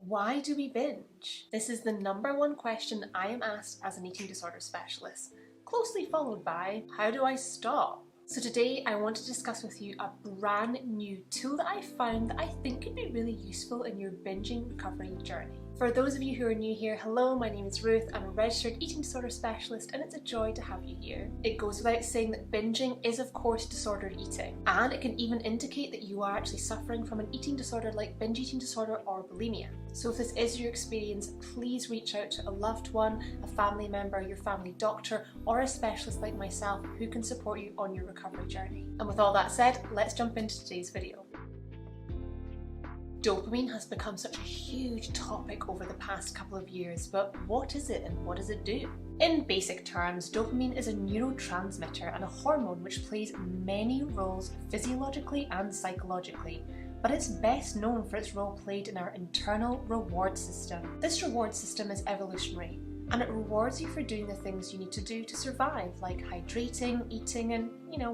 Why do we binge? This is the #1 question I am asked as an eating disorder specialist, closely followed by, how do I stop? So today I want to discuss with you a brand new tool that I found that I think could be really useful in your binging recovery journey. For those of you who are new here, hello, my name is Ruth. I'm a registered eating disorder specialist and it's a joy to have you here. It goes without saying that binging is of course disordered eating, and it can even indicate that you are actually suffering from an eating disorder like binge eating disorder or bulimia. So if this is your experience, please reach out to a loved one, a family member, your family doctor, or a specialist like myself who can support you on your recovery journey. And with all that said, let's jump into today's video. Dopamine has become such a huge topic over the past couple of years, but what is it and what does it do? In basic terms, dopamine is a neurotransmitter and a hormone which plays many roles physiologically and psychologically, but it's best known for its role played in our internal reward system. This reward system is evolutionary, and it rewards you for doing the things you need to do to survive, like hydrating, eating, and,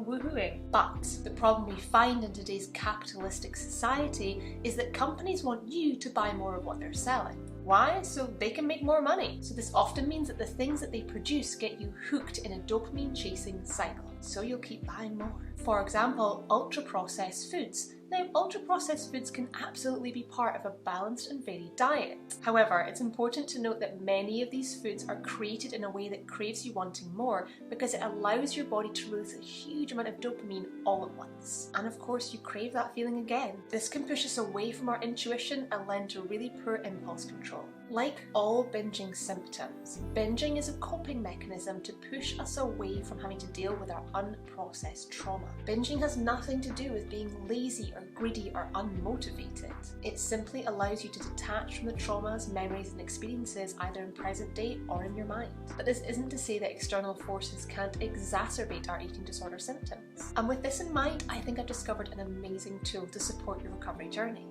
woohooing. But the problem we find in today's capitalistic society is that companies want you to buy more of what they're selling. Why? So they can make more money. So this often means that the things that they produce get you hooked in a dopamine chasing cycle, so you'll keep buying more. For example, ultra-processed foods. Now, ultra-processed foods can absolutely be part of a balanced and varied diet. However, it's important to note that many of these foods are created in a way that craves you wanting more because it allows your body to release a huge amount of dopamine all at once. And of course, you crave that feeling again. This can push us away from our intuition and lend to really poor impulse control. Like all binging symptoms, binging is a coping mechanism to push us away from having to deal with our unprocessed trauma. Binging has nothing to do with being lazy or greedy or unmotivated. It simply allows you to detach from the traumas, memories and experiences either in present day or in your mind. But this isn't to say that external forces can't exacerbate our eating disorder symptoms. And with this in mind, I think I've discovered an amazing tool to support your recovery journey.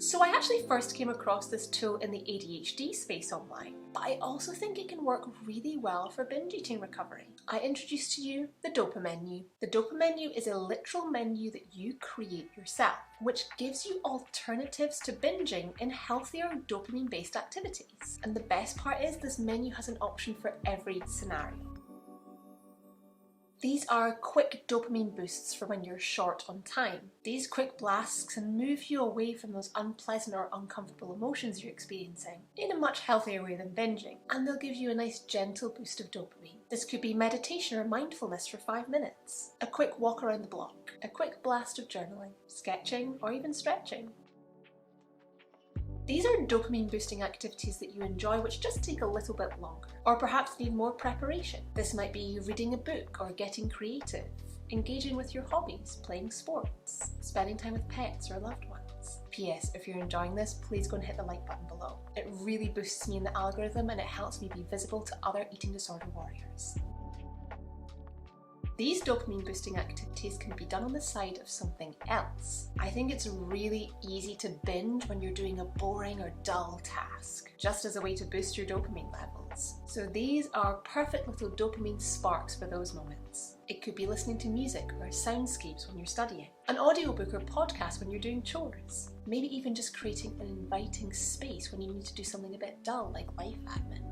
So I actually first came across this tool in the ADHD space online, but I also think it can work really well for binge eating recovery. I introduce to you the Dopamenu. The Dopamenu is a literal menu that you create yourself, which gives you alternatives to binging in healthier dopamine-based activities. And the best part is this menu has an option for every scenario. These are quick dopamine boosts for when you're short on time. These quick blasts can move you away from those unpleasant or uncomfortable emotions you're experiencing in a much healthier way than binging, and they'll give you a nice gentle boost of dopamine. This could be meditation or mindfulness for 5 minutes, a quick walk around the block, a quick blast of journaling, sketching, or even stretching. These are dopamine boosting activities that you enjoy which just take a little bit longer, or perhaps need more preparation. This might be reading a book or getting creative, engaging with your hobbies, playing sports, spending time with pets or loved ones. P.S. If you're enjoying this, please go and hit the like button below. It really boosts me in the algorithm and it helps me be visible to other eating disorder warriors. These dopamine boosting activities can be done on the side of something else. I think it's really easy to binge when you're doing a boring or dull task, just as a way to boost your dopamine levels. So these are perfect little dopamine sparks for those moments. It could be listening to music or soundscapes when you're studying, an audiobook or podcast when you're doing chores, maybe even just creating an inviting space when you need to do something a bit dull like life admin.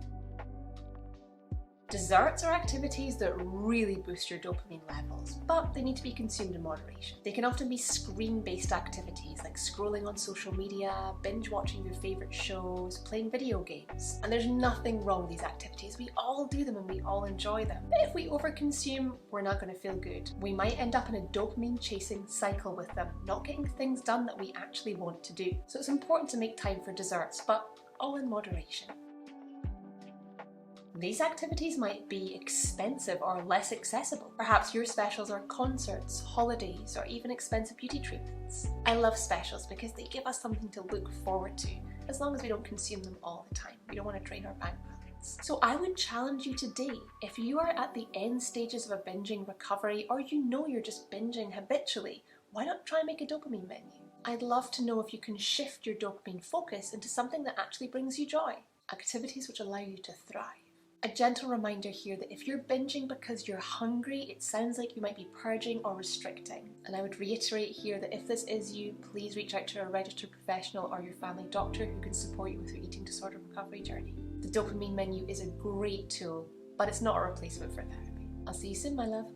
Desserts are activities that really boost your dopamine levels, but they need to be consumed in moderation. They can often be screen-based activities like scrolling on social media, binge watching your favourite shows, playing video games. And there's nothing wrong with these activities. We all do them and we all enjoy them. But if we overconsume, we're not going to feel good. We might end up in a dopamine chasing cycle with them, not getting things done that we actually want to do. So it's important to make time for desserts, but all in moderation. These activities might be expensive or less accessible. Perhaps your specials are concerts, holidays, or even expensive beauty treatments. I love specials because they give us something to look forward to, as long as we don't consume them all the time. We don't want to drain our bank balance. So I would challenge you today, if you are at the end stages of a binging recovery, or you know you're just binging habitually, why not try and make a dopamine menu? I'd love to know if you can shift your dopamine focus into something that actually brings you joy, activities which allow you to thrive. A gentle reminder here that if you're binging because you're hungry, it sounds like you might be purging or restricting. And I would reiterate here that if this is you, please reach out to a registered professional or your family doctor who can support you with your eating disorder recovery journey. The Dopamine Menu is a great tool, but it's not a replacement for therapy. I'll see you soon, my love.